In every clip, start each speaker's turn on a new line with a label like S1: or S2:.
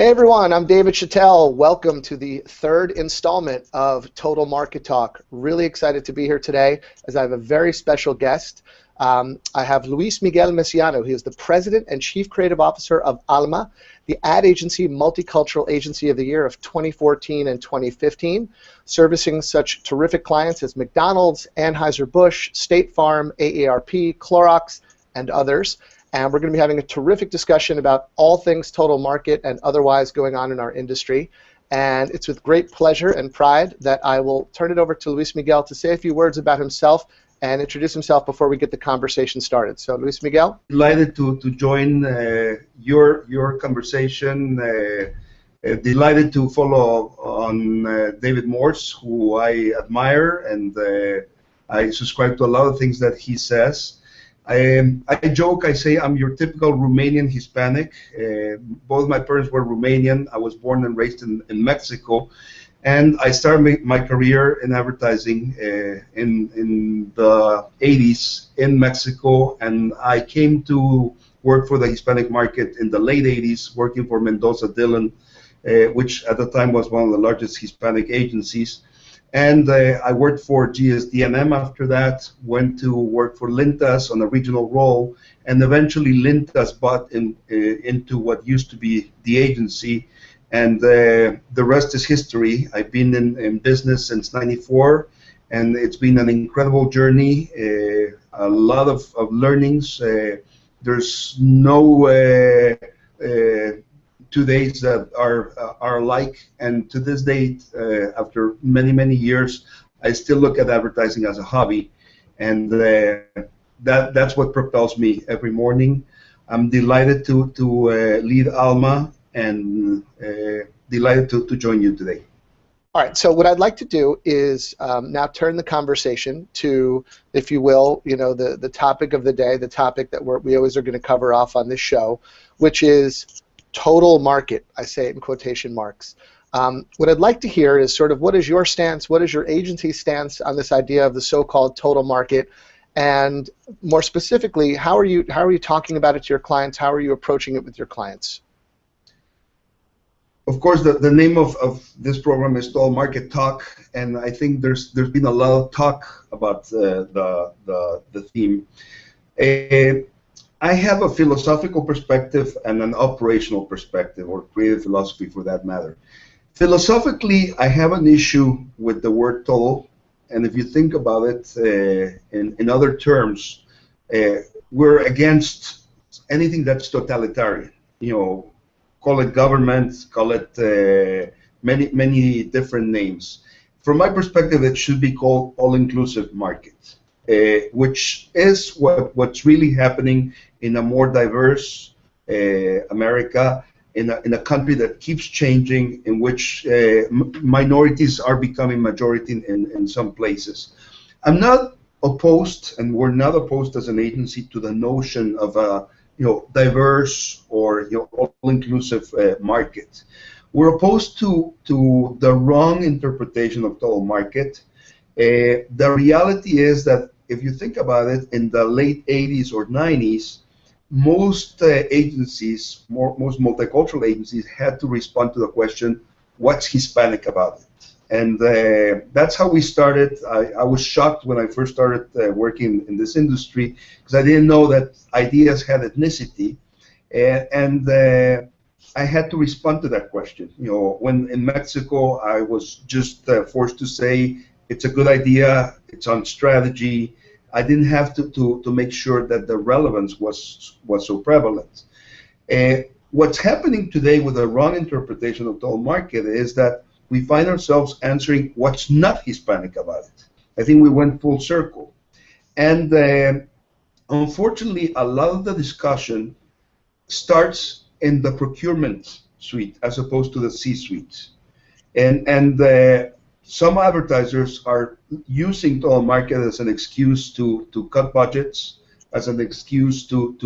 S1: Hey everyone, I'm David Chattel. Welcome to the third installment of Total Market Talk. Really excited to be here today as I have a very special guest. I have Luis Miguel Messianu. He is the President and Chief Creative Officer of Alma, the ad agency Multicultural Agency of the Year of 2014 and 2015, servicing such terrific clients as McDonald's, Anheuser-Busch, State Farm, AARP, Clorox, and others. And we're going to be having a terrific discussion about all things total market and otherwise going on in our industry. And it's with great pleasure and pride that I will turn it over to Luis Miguel to say a few words about himself and introduce himself before we get the conversation started. So, Luis Miguel.
S2: Delighted to join your conversation. Delighted to follow on David Morse, who I admire, and I subscribe to a lot of things that he says. I joke, I say I'm your typical Romanian Hispanic. Both my parents were Romanian. I was born and raised in Mexico, and I started my career in advertising in the 80s in Mexico, and I came to work for the Hispanic market in the late 80s, working for Mendoza Dillon, which at the time was one of the largest Hispanic agencies. And I worked for GSD&M after that, went to work for Lintas on a regional role, and eventually Lintas bought into what used to be the agency, and the rest is history. I've been in business since '94, and it's been an incredible journey, a lot of learnings. There's no 2 days that are alike, and to this date, after many years, I still look at advertising as a hobby, and that's what propels me every morning. I'm delighted to lead Alma, and delighted to join you today.
S1: All right, so what I'd like to do is now turn the conversation to, if you will, the topic of the day, the topic that we always are going to cover off on this show, which is total market. I say it in quotation marks. What I'd like to hear is sort of what is your stance, what is your agency's stance on this idea of the so-called total market, and more specifically, how are you talking about it to your clients? How are you approaching it with your clients?
S2: Of course, the name of this program is Total Market Talk, and I think there's been a lot of talk about the theme. I have a philosophical perspective and an operational perspective, or creative philosophy for that matter. Philosophically, I have an issue with the word total, and if you think about it in other terms, we're against anything that's totalitarian. Call it government, call it many different names. From my perspective, it should be called all-inclusive market, which is what's really happening in a more diverse America, in a country that keeps changing, in which minorities are becoming majority in some places. I'm not opposed, and we're not opposed as an agency, to the notion of a diverse or all-inclusive market. We're opposed to the wrong interpretation of total market. The reality is that if you think about it, in the late 80s or 90s, most agencies, most multicultural agencies, had to respond to the question, what's Hispanic about it? And that's how we started. I was shocked when I first started working in this industry, because I didn't know that ideas had ethnicity, and I had to respond to that question. When in Mexico, I was just forced to say, it's a good idea, it's on strategy. I didn't have to make sure that the relevance was so prevalent. What's happening today with the wrong interpretation of total market is that we find ourselves answering what's not Hispanic about it. I think we went full circle. And unfortunately, a lot of the discussion starts in the procurement suite as opposed to the C-suite. And some advertisers are using total market as an excuse to cut budgets, as an excuse to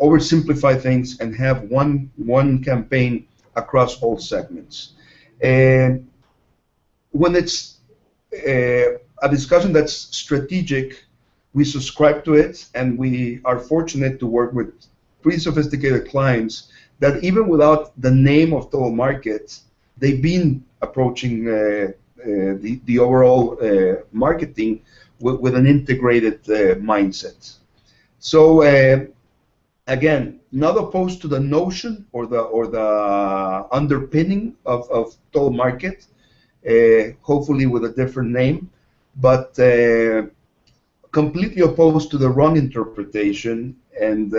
S2: oversimplify things and have one campaign across all segments. And when it's a discussion that's strategic, we subscribe to it, and we are fortunate to work with pretty sophisticated clients that even without the name of total market, they've been approaching the overall marketing with an integrated mindset. So again, not opposed to the notion or the underpinning of total market, hopefully with a different name, but completely opposed to the wrong interpretation. And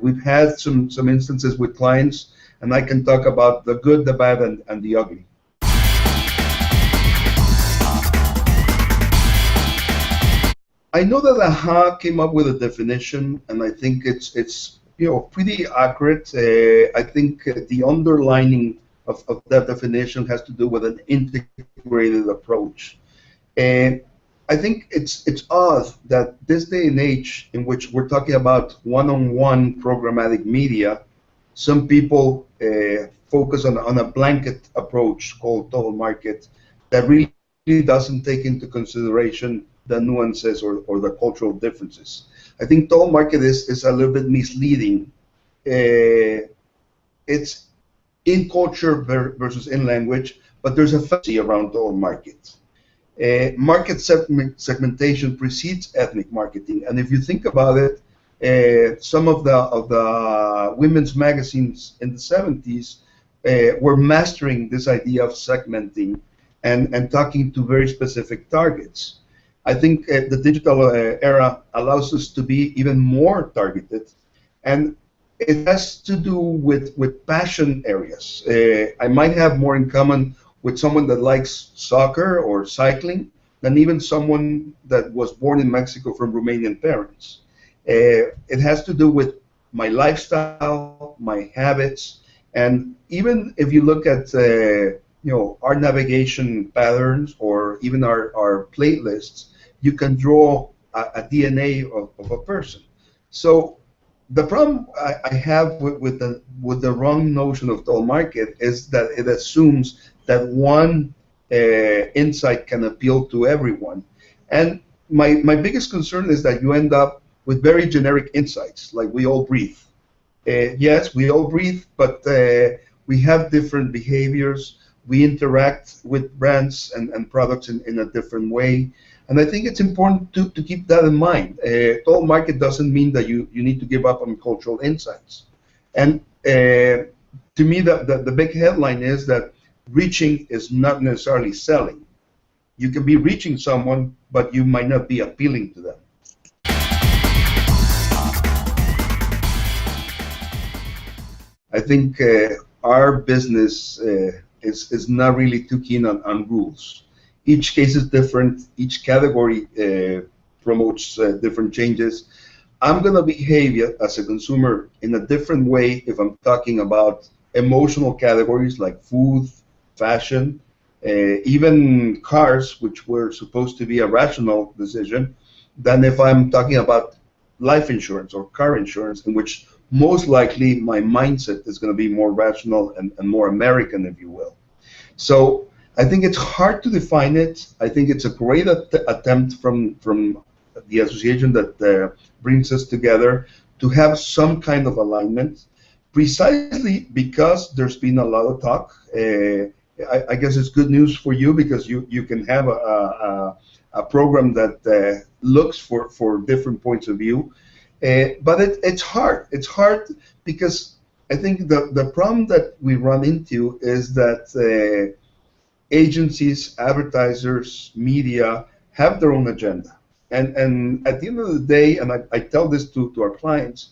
S2: we've had some instances with clients, and I can talk about the good, the bad, and the ugly. I know that AHA came up with a definition, and I think it's pretty accurate. I think the underlining of that definition has to do with an integrated approach. And I think it's odd that this day and age in which we're talking about one-on-one programmatic media, some people focus on a blanket approach called total market that really doesn't take into consideration the nuances or the cultural differences. I think total market is a little bit misleading. It's in culture versus in language, but there's a fantasy around total market. Market segmentation precedes ethnic marketing, and if you think about it, some of the women's magazines in the 70s were mastering this idea of segmenting and talking to very specific targets. I think the digital era allows us to be even more targeted, and it has to do with passion areas. I might have more in common with someone that likes soccer or cycling than even someone that was born in Mexico from Romanian parents. It has to do with my lifestyle, my habits, and even if you look at our navigation patterns or even our playlists, you can draw a DNA of a person. So the problem I have with the wrong notion of total market is that it assumes that one insight can appeal to everyone. And my biggest concern is that you end up with very generic insights, like we all breathe. Yes, we all breathe, but we have different behaviors. We interact with brands and products in a different way. And I think it's important to keep that in mind. Total market doesn't mean that you need to give up on cultural insights. And to me, the big headline is that reaching is not necessarily selling. You can be reaching someone, but you might not be appealing to them. I think our business is not really too keen on rules. Each case is different. Each category promotes different changes. I'm going to behave as a consumer in a different way if I'm talking about emotional categories like food, fashion, even cars, which were supposed to be a rational decision, than if I'm talking about life insurance or car insurance, in which most likely my mindset is going to be more rational and more American, if you will. So I think it's hard to define it. I think it's a great attempt from the association that brings us together to have some kind of alignment, precisely because there's been a lot of talk. I guess it's good news for you because you can have a program that looks for different points of view. But it's hard. It's hard because I think the problem that we run into is that agencies, advertisers, media have their own agenda. And at the end of the day, and I tell this to our clients,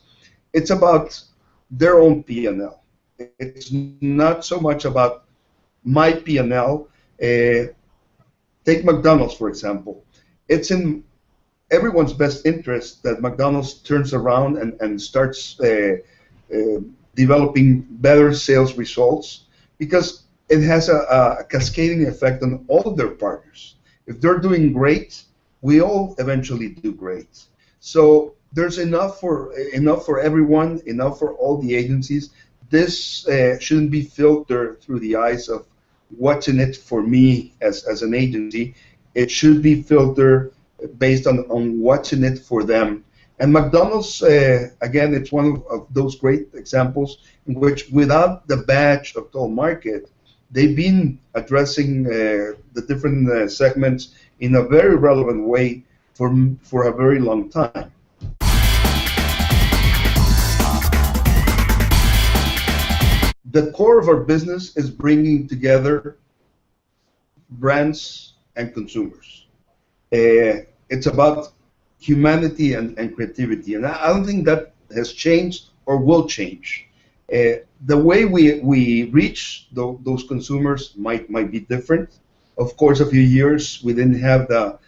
S2: it's about their own P&L. It's not so much about my P&L. Take McDonald's, for example. It's in everyone's best interest that McDonald's turns around and starts developing better sales results because it has a cascading effect on all of their partners. If they're doing great, we all eventually do great. So there's enough for everyone, enough for all the agencies. This shouldn't be filtered through the eyes of what's in it for me as an agency. It should be filtered based on what's in it for them. And McDonald's, again, it's one of those great examples in which, without the badge of Total Market, they've been addressing the different segments in a very relevant way for a very long time. The core of our business is bringing together brands and consumers. It's about humanity and creativity, and I don't think that has changed or will change. The way we reach those consumers might be different. Of course, a few years we didn't have the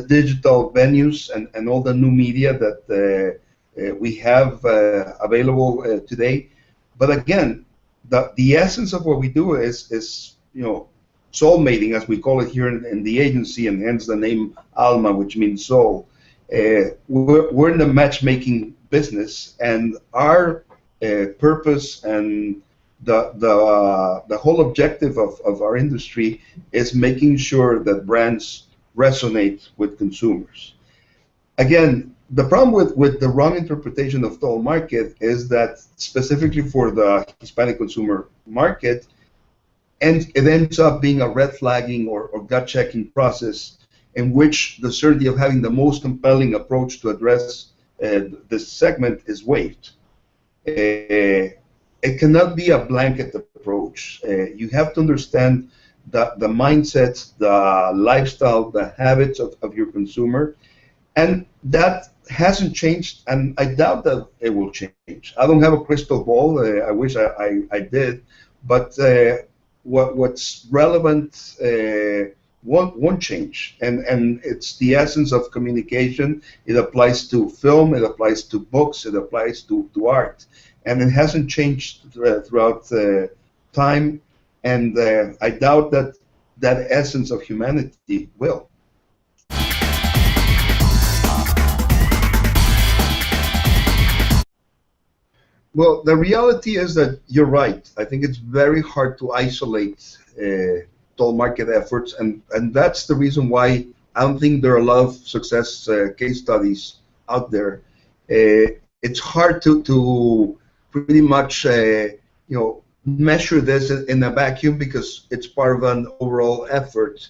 S2: digital venues and all the new media that we have available today. But again, the essence of what we do is soul mating, as we call it here in the agency, and hence the name Alma, which means soul. We're in the matchmaking business, and our purpose and the whole objective of our industry is making sure that brands resonate with consumers. Again, the problem with the wrong interpretation of total market is that specifically for the Hispanic consumer market, and it ends up being a red flagging or gut checking process in which the certainty of having the most compelling approach to address this segment is waived. It cannot be a blanket approach. You have to understand the mindset, the lifestyle, the habits of your consumer, and that hasn't changed, and I doubt that it will change. I don't have a crystal ball. I wish I did, but what's relevant won't change, and it's the essence of communication. It applies to film, it applies to books, it applies to art, and it hasn't changed throughout time, and I doubt that essence of humanity will. Well, the reality is that you're right. I think it's very hard to isolate total market efforts, and that's the reason why I don't think there are a lot of success case studies out there. It's hard to pretty much measure this in a vacuum because it's part of an overall effort.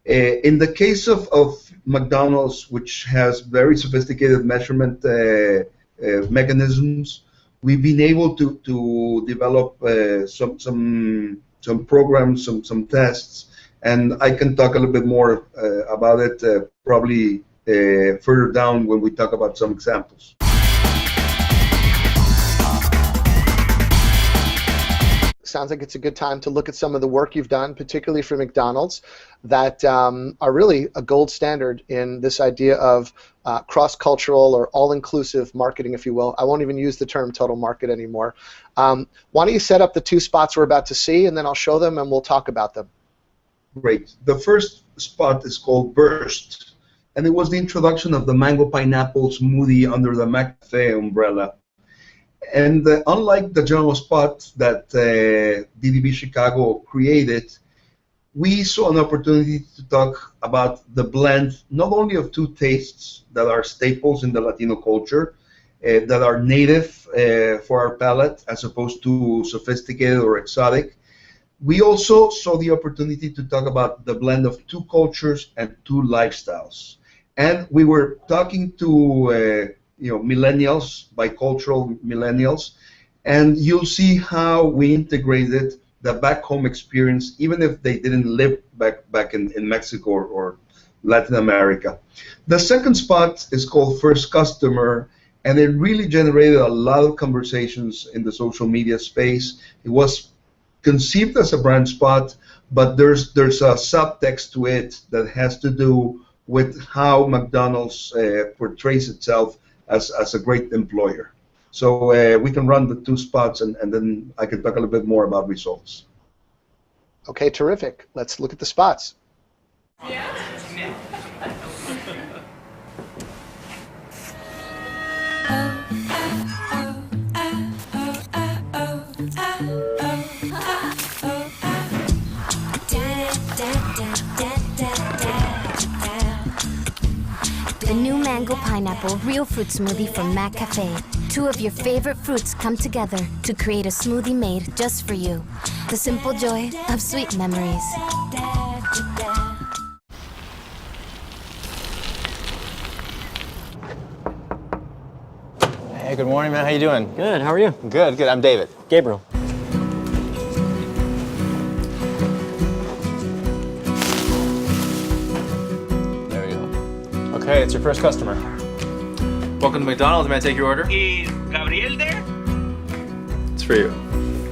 S2: In the case of McDonald's, which has very sophisticated measurement mechanisms, we've been able to develop some programs, some tests, and I can talk a little bit more about it probably further down when we talk about some examples.
S1: Sounds like it's a good time to look at some of the work you've done, particularly for McDonald's, that are really a gold standard in this idea of cross-cultural or all-inclusive marketing, if you will. I won't even use the term total market anymore. Why don't you set up the two spots we're about to see, and then I'll show them and we'll talk about them.
S2: Great. The first spot is called Burst, and it was the introduction of the mango pineapple smoothie under the McCafe umbrella. And unlike the general spot that DDB Chicago created, we saw an opportunity to talk about the blend not only of two tastes that are staples in the Latino culture, that are native for our palate as opposed to sophisticated or exotic. We also saw the opportunity to talk about the blend of two cultures and two lifestyles. And we were talking to millennials, bicultural millennials, and you'll see how we integrated the back home experience, even if they didn't live back in Mexico or Latin America. The second spot is called First Customer, and it really generated a lot of conversations in the social media space. It was conceived as a brand spot, but there's a subtext to it that has to do with how McDonald's portrays itself as a great employer. So we can run the two spots, and then I can talk a little bit more about results.
S1: Okay, terrific. Let's look at the spots.
S3: Yeah.
S4: The new mango pineapple
S3: pineapple real fruit smoothie from Mac Cafe. Two of your favorite fruits come together to create a smoothie made just for you. The simple joy of sweet memories.
S4: Hey, good morning, man. How you doing?
S5: Good, how are you?
S4: Good, good. I'm David.
S5: Gabriel.
S4: There we go. Okay, it's your first customer. Welcome to McDonald's. May I take your order?
S6: ¿Y Gabriel there?
S4: It's for you.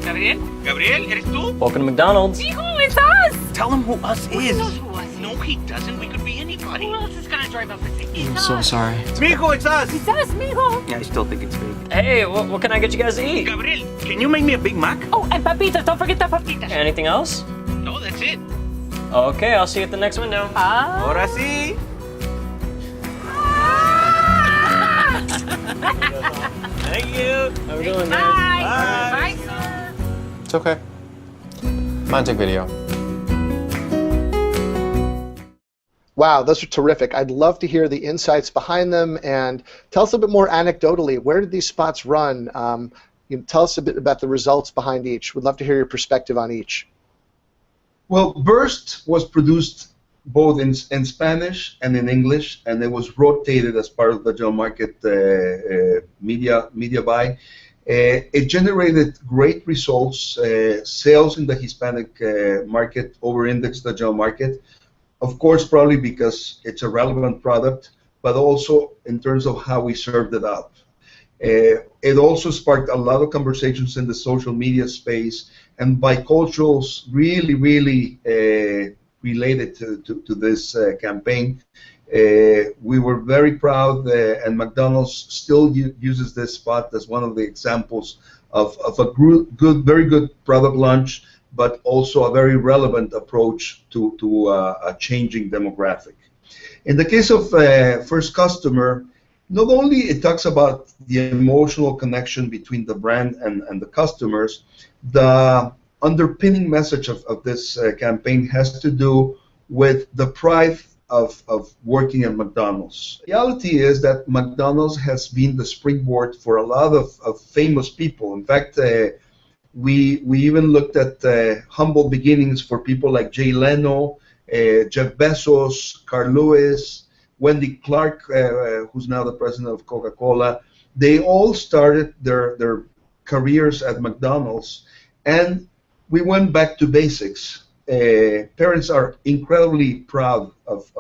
S6: ¿Gabriel? ¿Gabriel, eres tú?
S5: Welcome to McDonald's.
S6: Hijo, it's us!
S4: Tell him who us is.
S6: He knows who us is. No, he doesn't. We could be anybody. Who else is gonna drive up and say,
S5: I'm so sorry.
S6: Mijo, it's us! It's us, mijo!
S4: Yeah, I still think it's fake.
S5: Hey, what can I get you guys to eat?
S6: Gabriel, can you make me a Big Mac?
S7: Oh, and papitas. Don't forget the papitas.
S5: Anything else?
S6: No, that's it.
S5: Okay, I'll see you at the next window.
S6: Ahora sí.
S5: Thank you. How we doing, man?
S6: Bye.
S7: sir.
S4: It's okay. Mine take video.
S1: Wow, those are terrific. I'd love to hear the insights behind them, and tell us a bit more anecdotally. Where did these spots run? Tell us a bit about the results behind each. We'd love to hear your perspective on each.
S2: Well, Burst was produced both in Spanish and in English, and it was rotated as part of the general market media buy. It generated great results. Sales in the Hispanic market over-indexed the general market. Of course, probably because it's a relevant product, but also in terms of how we served it up. It also sparked a lot of conversations in the social media space, and biculturals really related to this campaign. We were very proud, and McDonald's still uses this spot as one of the examples of a very good product launch, but also a very relevant approach to a changing demographic. In the case of First Customer, not only it talks about the emotional connection between the brand and the customers, the underpinning message of this campaign has to do with the pride of working at McDonald's. The reality is that McDonald's has been the springboard for a lot of famous people. In fact, we even looked at humble beginnings for people like Jay Leno, Jeff Bezos, Carl Lewis, Wendy Clark, who's now the president of Coca-Cola. They all started their careers at McDonald's, and we went back to basics. Parents are incredibly proud of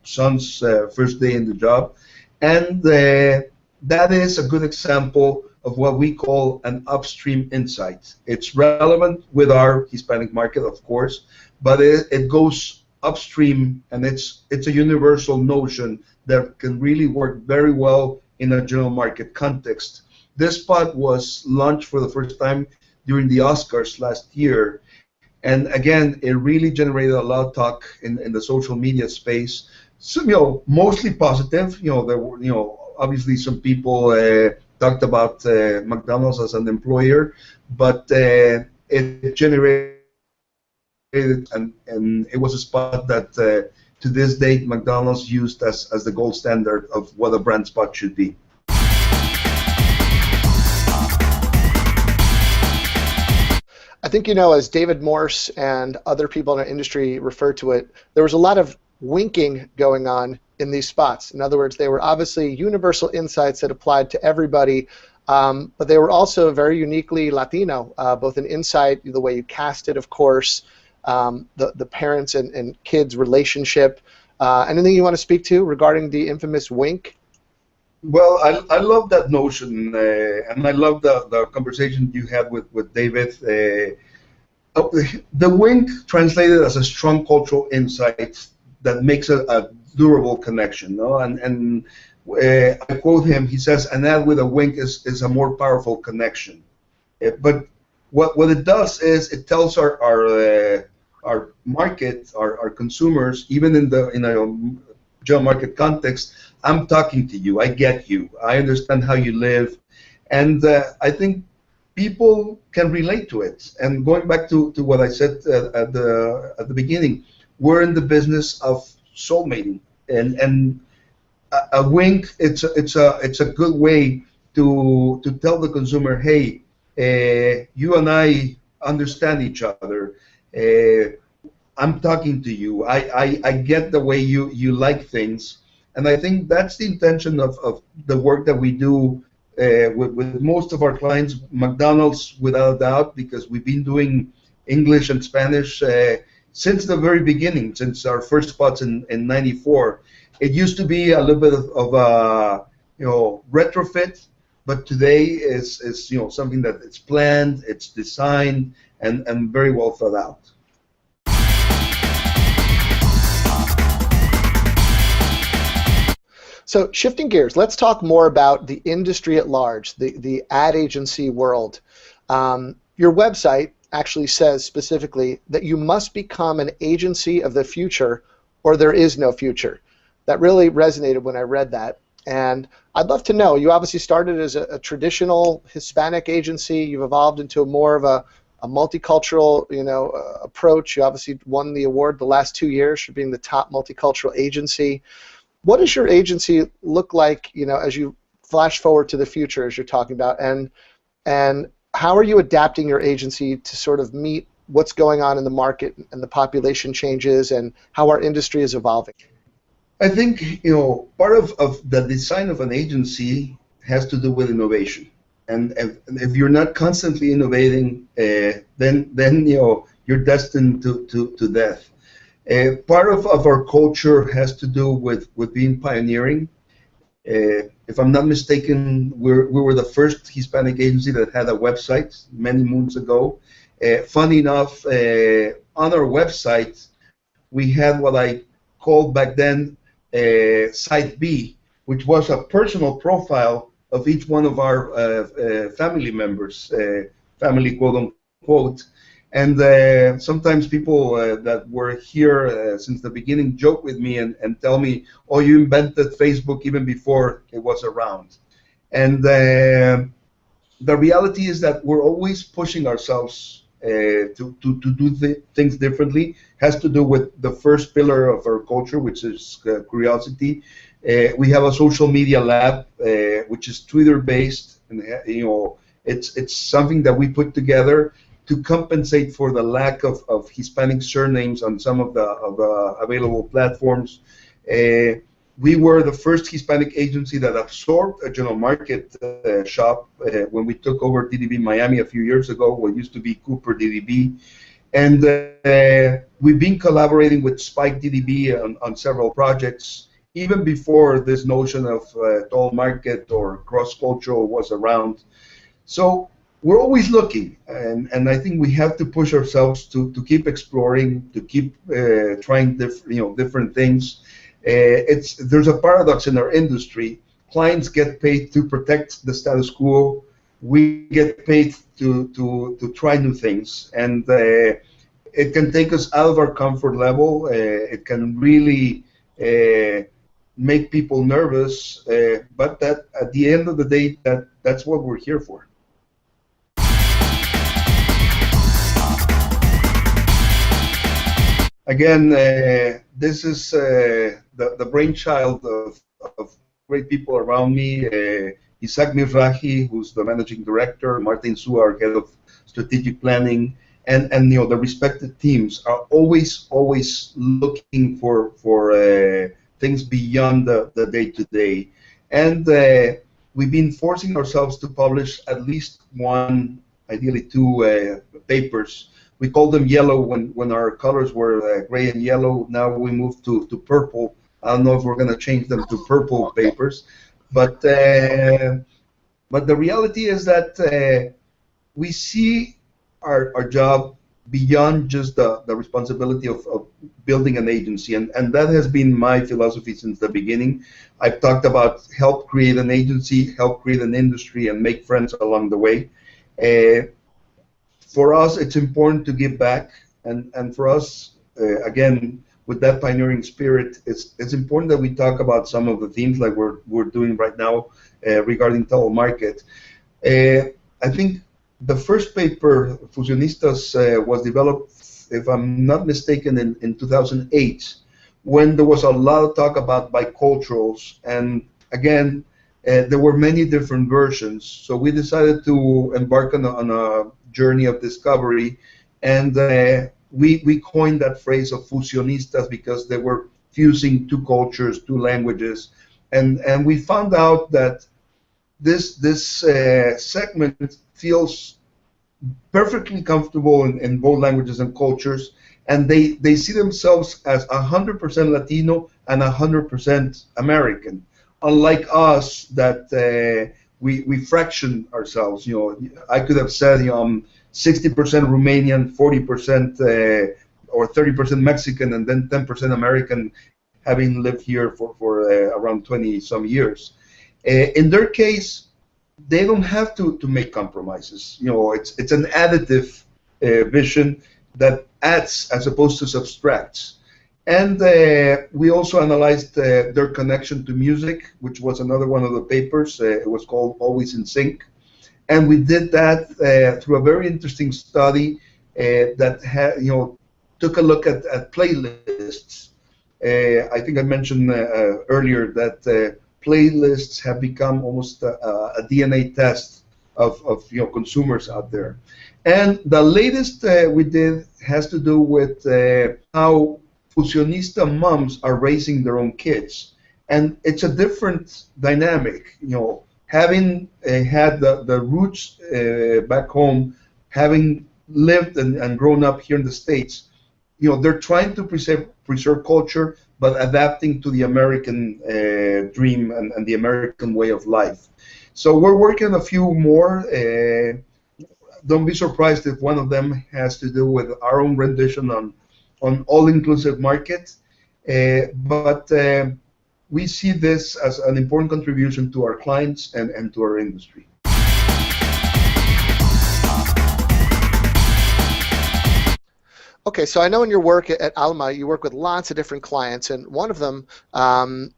S2: son's first day in the job, and that is a good example of what we call an upstream insight. It's relevant with our Hispanic market, of course, but it goes upstream, and it's a universal notion that can really work very well in a general market context. This spot was launched for the first time during the Oscars last year, and again, it really generated a lot of talk in the social media space. So, mostly positive. There were, obviously some people talked about McDonald's as an employer, but it generated, and it was a spot that to this date McDonald's used as the gold standard of what a brand spot should be.
S1: I think, as David Morse and other people in our industry refer to it, there was a lot of winking going on in these spots. In other words, they were obviously universal insights that applied to everybody, but they were also very uniquely Latino, both in insight, the way you cast it, of course, the parents and kids relationship. Anything you want to speak to regarding the infamous wink?
S2: Well, I love that notion, and I love the conversation you had with David. The wink translated as a strong cultural insight that makes a durable connection. No? And I quote him, he says, an ad with a wink is a more powerful connection. But what it does is it tells our market, our consumers, even in a general market context, I'm talking to you, I get you, I understand how you live, and I think people can relate to it. And going back to what I said at the beginning, we're in the business of soulmating, and a wink. It's a good way to tell the consumer, hey, you and I understand each other. I'm talking to you. I get the way you like things, and I think that's the intention of the work that we do with most of our clients. McDonald's, without a doubt, because we've been doing English and Spanish since the very beginning, since our first spots in '94. It used to be a little bit of a retrofit, but today is something that it's planned, it's designed, and very well thought out.
S1: So shifting gears, let's talk more about the industry at large, the ad agency world. Your website actually says specifically that you must become an agency of the future or there is no future. That really resonated when I read that. And I'd love to know, you obviously started as a traditional Hispanic agency. You've evolved into more of a multicultural approach. You obviously won the award the last 2 years for being the top multicultural agency. What does your agency look like, as you flash forward to the future, as you're talking about, and how are you adapting your agency to sort of meet what's going on in the market and the population changes and how our industry is evolving?
S2: I think part of the design of an agency has to do with innovation, and if you're not constantly innovating, then you're destined to death. Part of our culture has to do with being pioneering. If I'm not mistaken, we were the first Hispanic agency that had a website many moons ago. Funny enough, on our website, we had what I called back then Site B, which was a personal profile of each one of our family members, family quote unquote. And sometimes people that were here since the beginning joke with me and tell me, oh, you invented Facebook even before it was around. And the reality is that we're always pushing ourselves to do things differently. Has to do with the first pillar of our culture, which is curiosity. We have a social media lab, which is Twitter-based, and it's something that we put together to compensate for the lack of Hispanic surnames on some of the available platforms. We were the first Hispanic agency that absorbed a general market shop when we took over DDB Miami a few years ago, what used to be Cooper DDB. And we've been collaborating with Spike DDB on several projects, even before this notion of total market or cross-cultural was around. So we're always looking, and I think we have to push ourselves to keep exploring, to keep trying different things. There's a paradox in our industry. Clients get paid to protect the status quo. We get paid to try new things, and it can take us out of our comfort level. It can really make people nervous, but that at the end of the day, that's what we're here for. Again, this is the brainchild of great people around me. Isaac Mizrahi, who's the managing director, Martin Su, our head of strategic planning, and the respective teams are always looking for things beyond the day-to-day. And we've been forcing ourselves to publish at least one, ideally two papers. We called them yellow when our colors were gray and yellow. Now we moved to purple. I don't know if we're going to change them to purple papers, but the reality is that we see our job beyond just the responsibility of building an agency, and that has been my philosophy since the beginning. I've talked about help create an agency, help create an industry, and make friends along the way. For us, it's important to give back, and for us, again, with that pioneering spirit, it's important that we talk about some of the themes like we're doing right now regarding telemarket. I think the first paper, Fusionistas, was developed, if I'm not mistaken, in 2008, when there was a lot of talk about biculturals, and again, there were many different versions. So we decided to embark on a journey of discovery, and we coined that phrase of fusionistas because they were fusing two cultures, two languages, and we found out that this segment feels perfectly comfortable in both languages and cultures, and they see themselves as 100% Latino and 100% American. Unlike us, that we fraction ourselves. I could have said, 60% Romanian, 40% or 30% Mexican, and then 10% American, having lived here for around 20 some years. In their case, they don't have to make compromises. It's an additive vision that adds as opposed to subtracts. And we also analyzed their connection to music, which was another one of the papers. It was called Always in Sync. And we did that through a very interesting study that took a look at playlists. I think I mentioned earlier that playlists have become almost a DNA test of consumers out there. And the latest we did has to do with how fusionista moms are raising their own kids. And it's a different dynamic, having had the roots back home, having lived and grown up here in the States. They're trying to preserve culture, but adapting to the American dream and the American way of life. So we're working on a few more. Don't be surprised if one of them has to do with our own rendition on all-inclusive market. But we see this as an important contribution to our clients and to our industry.
S1: Okay, so I know in your work at Alma, you work with lots of different clients, and one of them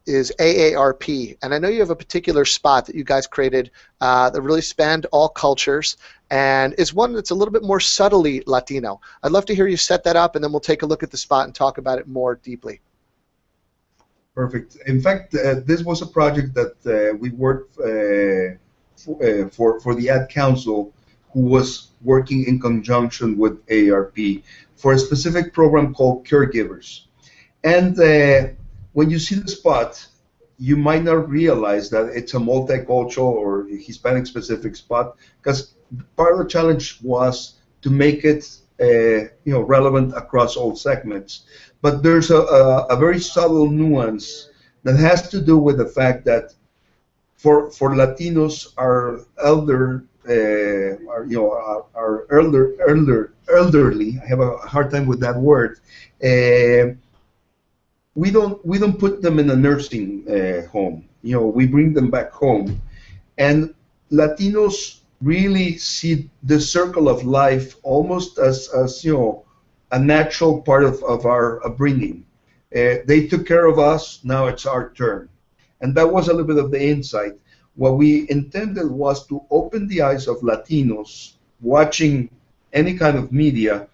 S1: is AARP. And I know you have a particular spot that you guys created that really spanned all cultures, and is one that's a little bit more subtly Latino. I'd love to hear you set that up, and then we'll take a look at the spot and talk about it more deeply.
S2: Perfect. In fact, this was a project that we worked for the Ad Council, who was working in conjunction with AARP for a specific program called Caregivers. And when you see the spot, you might not realize that it's a multicultural or Hispanic-specific spot, because part of the challenge was to make it relevant across all segments. But there's a very subtle nuance that has to do with the fact that for Latinos, our elderly, I have a hard time with that word. We don't put them in a nursing home. We bring them back home, and Latinos really see the circle of life almost as a natural part of our upbringing. They took care of us, now it's our turn. And that was a little bit of the insight. What we intended was to open the eyes of Latinos watching any kind of media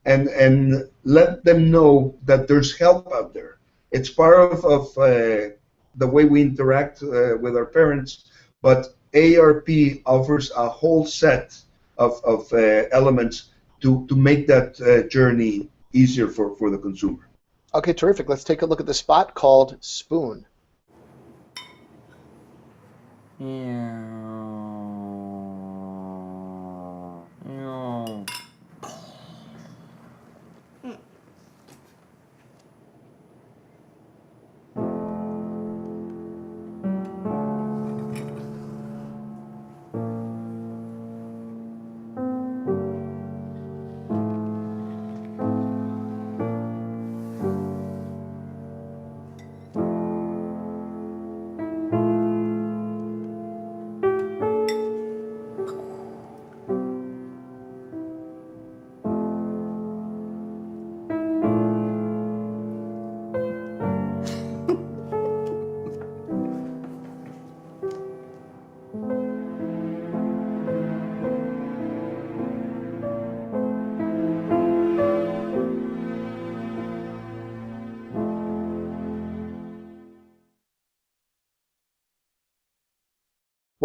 S2: and let them know that there's help out there. It's part of the way we interact with our parents, but AARP offers a whole set of elements to make that journey easier for the consumer.
S1: Okay, terrific. Let's take a look at the spot called Spoon.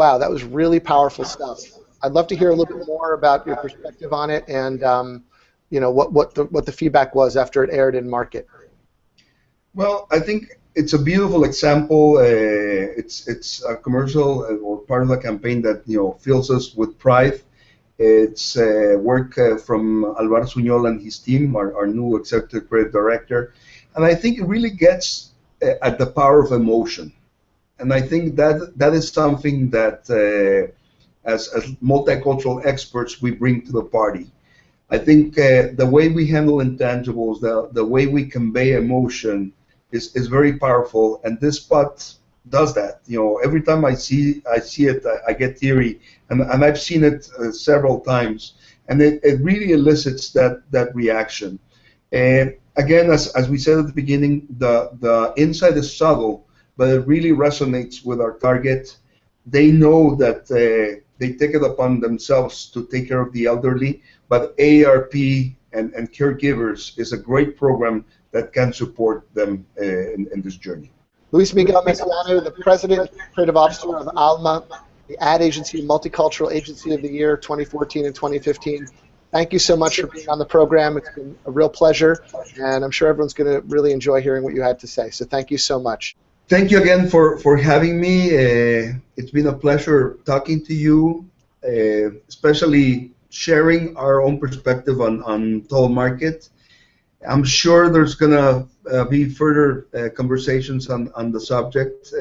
S1: Wow, that was really powerful stuff. I'd love to hear a little bit more about your perspective on it and what the feedback was after it aired in market.
S2: Well, I think it's a beautiful example. It's a commercial or part of the campaign that fills us with pride. It's work from Alvaro Suñol and his team, our new executive creative director, and I think it really gets at the power of emotion. And I think that is something that, as multicultural experts, we bring to the party. I think the way we handle intangibles, the way we convey emotion, is very powerful, and this spot does that. Every time I see it, I get teary, and I've seen it several times, and it really elicits that reaction. And again, as we said at the beginning, the insight is subtle, but it really resonates with our target. They know that they take it upon themselves to take care of the elderly, but AARP and caregivers is a great program that can support them in this journey.
S1: Luis Miguel Messianu, the President, Creative Officer of ALMA, the Ad Agency Multicultural Agency of the Year 2014 and 2015. Thank you so much for being on the program. It's been a real pleasure, and I'm sure everyone's going to really enjoy hearing what you had to say. So thank you so much.
S2: Thank you again for having me. It's been a pleasure talking to you, especially sharing our own perspective on total market. I'm sure there's going to be further conversations on the subject.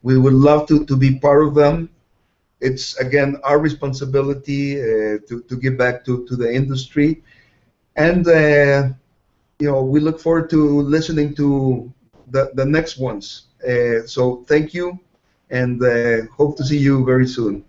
S2: We would love to be part of them. It's, again, our responsibility to give back to the industry. And, we look forward to listening to the next ones. So thank you, and hope to see you very soon.